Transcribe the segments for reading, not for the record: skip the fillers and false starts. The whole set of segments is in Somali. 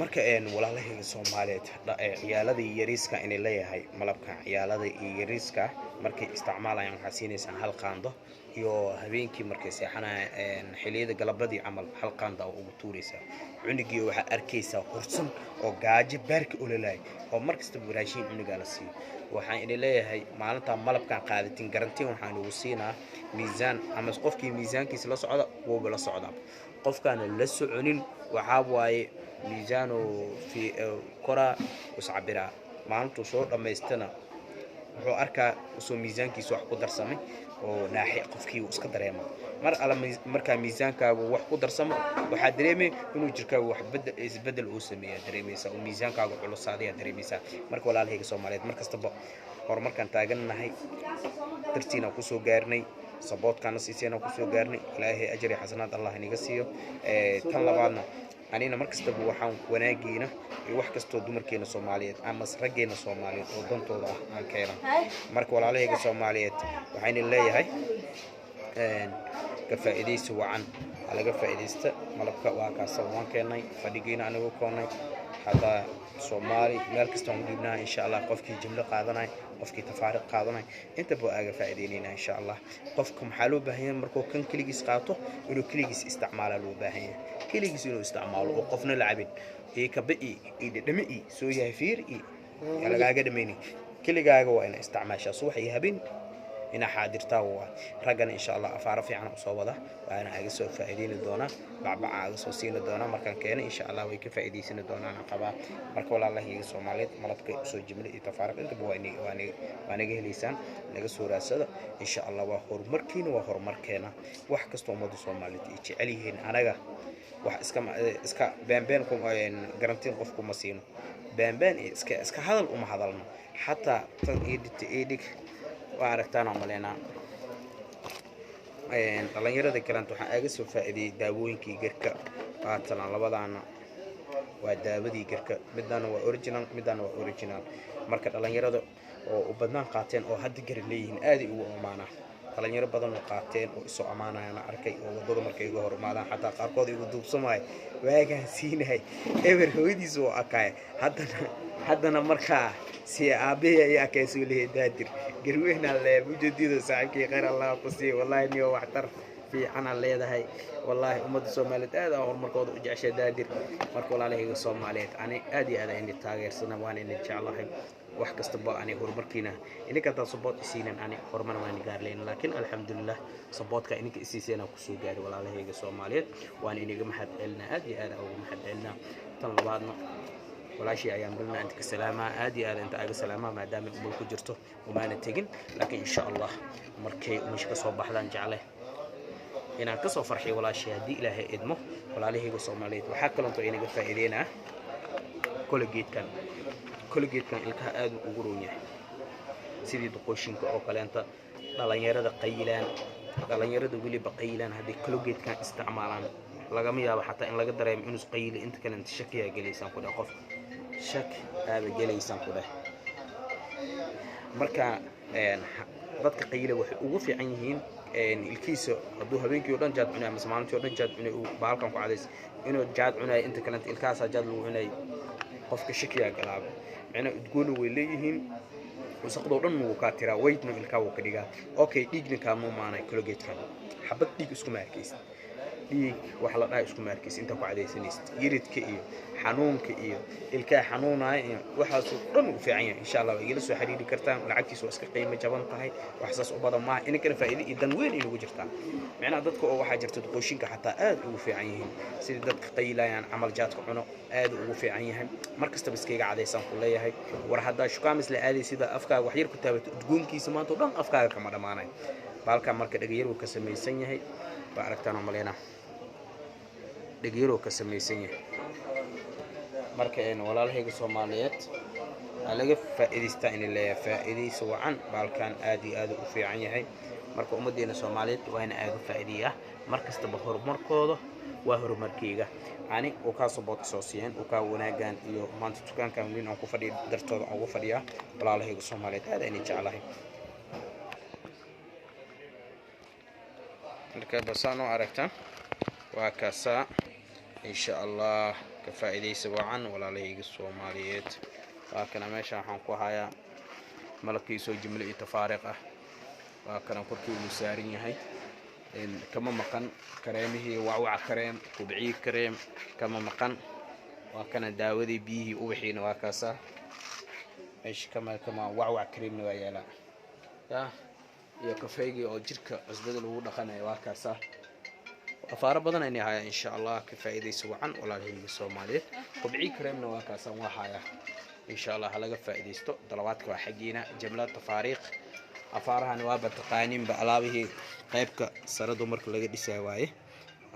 marka walaalahayga Soomaaliyeed ciyaaladii yariiska inay leeyahay malabka ciyaaladii yariiska markay isticmaalayaan waxa siinaysan hal qaando iyo habeenkii markay seexanayaan xilliyada galabadii camal hal qaando oo ugu tuuraysa cunugii waxa arkaysa hursan oo gaajo baarka u leeyahay oo markasta raashin cunuga la siiyo waxaan inay leeyahay maalinta malabkan qaadatin garantiin waxaan ugu siinaa miisaan ama qofkii miisaankiisa la socda wuu la socdaa qofkaan la soconin waxa waaye miisaano fi kora uscabira maalintu soo dhameystana wuxuu arkaa soo miisaankiisa wax ku darsamay oo naaxi qofkii uu iska dareemo marka miisaankaagu wax ku darsamo waxa dareemay inuu jirkaagu wax isbedel uu sameeyo dareemaysa oo miisaankaagu culusaadaya dareemaysa marka walaalahayga Soomaaliyeed markastaba horumarkan taaganahay dartiina ku soo gaarnay saboodkana siisayna ku soo gaarnay ilaahay ajri xasanaad Allah inaga siiyo tan labaadna anina markastaba waxaan wanaageena wax kasto dumarkeena Soomaaliyeed ama raggeena Soomaaliyeed oo dantooda aan keenan marka walaalahayga Soomaaliyeed waxaan leeyahay ka faa'iideysi wacan laga faa'iideysta malabka waa ka soo keenay fadhigeena anigu koonay hada Soomaali meel kasta oo dibnaa insha Allah qofkii jimlo qaadanay qofkii tafaariq qaadanay inta boo aga faa'iideynayna insha Allah qofka maxaa loo baahan yahay markuu kan kaligiis qaato inuu kaligiis isticmaalo loo baahan yahay kaligiis inuu isticmaalo oo qofna lacabin ka bii dhami soo yahay fiir lagaaga dhameeyay kaligaaga waa in isticmaashaa suuxay habeen ina xaadirtaa waa ragana insha Allah afaar fiican soo wada waana aga soo faa'iideyn doona bacbac aga soo siin doona markan keenay insha Allah way ka faa'iideysan doonaan qaba marka walaalahayga Soomaaliyeed malabka soo jimle iyo tafaariq inta waanaga heliisaan naga soo raasada insha Allah waa horumarkeena wax kasto umada Soomaaliyeed ay jecel yihiin anaga wax iska been ku garantiin qofku ma siino been iska hadal uma hadalno hatta tan edit وعرفتنا عملنا dhalinyarada kalanta waxa aga soo faa'iiday daawooyinkii garka qaatan labadana waa daawadii garka midna waa original marka dhalinyarada oo u badnaan qaateen oo hadda gar leeyihiin aad ugu amaana dhalinyaro badan oo qaateen oo isoo amaanayna arkay oo wadada markay uga hormaadaan xataa qaarkood igu duubsamay waagaan siinahay ever hooyadiis oo akay haddana markaa si aabiya ay akayso leeyahay daadir garweena le wujudida saaxiibkii khayr Allah ku sii wallahi niyo waxtar fiican leedahay wallahi umada Soomaaliyeed aad oo horumarkooda u jeceshay daadir marka walaalahayga Soomaaliyeed ani aad iyo aad ay taageersana waan in jecelahay wax kasta ba ani horumarkiina inka ta support isiinan ani horumar waan gaarleen laakiin alxamdulillah supportka inka isiisayna ku soo gaaray walaalahayga Soomaaliyeed waan inaga mahad celina aad iyo aad ugu mahad celina tan labaadna walaashii ayaan bilna inta salaama aad iyo aad inta aga salaama maadaama uu ku jirto umaana tagin laakiin insha Allah markay umish ka soo baxdaan jeclay inaan ka soo farxiyo walaashii hadii Ilaahay idmo walaalahayga Soomaaliyeed waxa kale oo inaga faa'iideena kolgeedkan ilka aad ugu roon yahay sidii duqooshinka oo kaleenta dhalinyarada wali baqaylaan hadii kolgeedkan isticmaalaan lagama yaabo xataa in laga dareemo inuu qayli inta kale inta shakiya galaysan ku dhaqof shak aaba galaysan ku dhah marka dadka qayli waxay ugu fiican yihiin ilkiisa haduu habeenkii oo dhan jaad cunay ama maalintii oo dhan jaad cunay uu baalkan ku cadays inuu jaad cunay inta kale ilkaas jaad lagu cunay qofka shakiya galaabo macna udgoon way leeyihiin wasaqdo dhan uu ka tira weydna ilka uu ka dhigaa okay dhigna ka ma maanay kolgeedkan xabad dhig isku maarkiis dhiig wax la dhaay isku maarkiis inta ku cadaysanaysid yiridka iyo xanuunka iyo ilka xanuunay waxa soo dhan u fiican yahay insha Allah way ila soo xiriiri kartaan lacagtiisa waa iska qiimo jaban tahay wax saas u badan ma in kala faa'iido idan weyn inuu jirtaa macna dadka oo waxa jirta qooshinka xataa aad ugu fiican yihiin sida dadka qaylayaan amal jaadka cuno aad ugu fiican yahay markasta biskayga cadaysan ku leeyahay war hadda shukaamis la aaday sida afkaaga wax yar ku taabato udgoonkiisa maanta dhan afkaaga kama dhamaanay baalka marka dhagayar uu ka sameeysan yahay ba aragtaan malena dhagayar uu ka sameeysan yahay marka walaalahayga Soomaaliyeed laga faa'iideystaa in la faa'iideyso wacan baalkan aad iyo aad u fiican yahay marka umadeena Soomaaliyeed waa in aad u faa'iideeyaa markasta horumarkooda waa horumarkayga ani oo ka support soo siiyeen oo ka wanaagan iyo maanta dukaankan weyn oo ku fadhiyo dartooda ugu fadhiya walaalahayga Soomaaliyeed aad ay jecelahay marka basano aragtaan waa kaasa insha Allah كفائديس وعن ولا ليه الصوماليات لكن ماشي حنكو هيا ملكي سو جملة تفارقة وكان كركي مسارين هاي كما مكان كريمه وعوع كريم كبعي كريم كما مكان وكان داودي بيه وحين وكاسا ايش كما وعوع كريم ويالا يا كفايجي او جيركا اسبدل ugu dhaqanay waa kaasa afaar badan ay yahay insha Allah kafaaideyso wacan walaalahayga Soomaaliyeed kubci kareemna waa kaasa waa haya insha Allah laga faaideysto dalabaadka waa xaqiina jamlad tafaariiq afaarahan waa bataqaanin ba alaabihi qaybka saradu marka laga dhisay waaye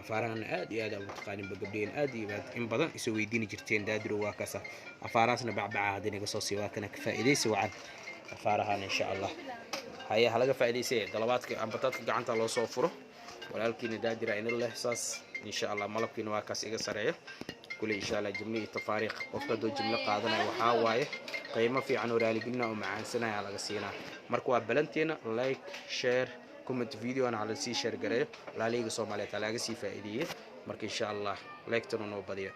afaarahan aad iyo aad u taqaanin ba gabdheen aad iyo aad in badan isoo weydiin jirteen daadiro waa kaasa afaaraasna bacbaca hadii naga soo siiwaa kana kafaaideyso wacan afaarahan insha Allah هيا هلاقي فائدة طلباتك أنبتاتك جعنتها لو صوفره ولكن دادرة إن الله إحساس إن شاء الله ملك نواكس إجا سريع كل إن شاء الله جملة تفاريق وفقدوا جملة قاعدنا وحاواي قيمة في عنو رالجنا ومعان سنة على قصينا مركوا بلنتينا لايك شير كومنت فيديو أنا على سي شير قريب لا ليك صوماليات على قصي فائدة مرك إن شاء الله لايك تنو بديه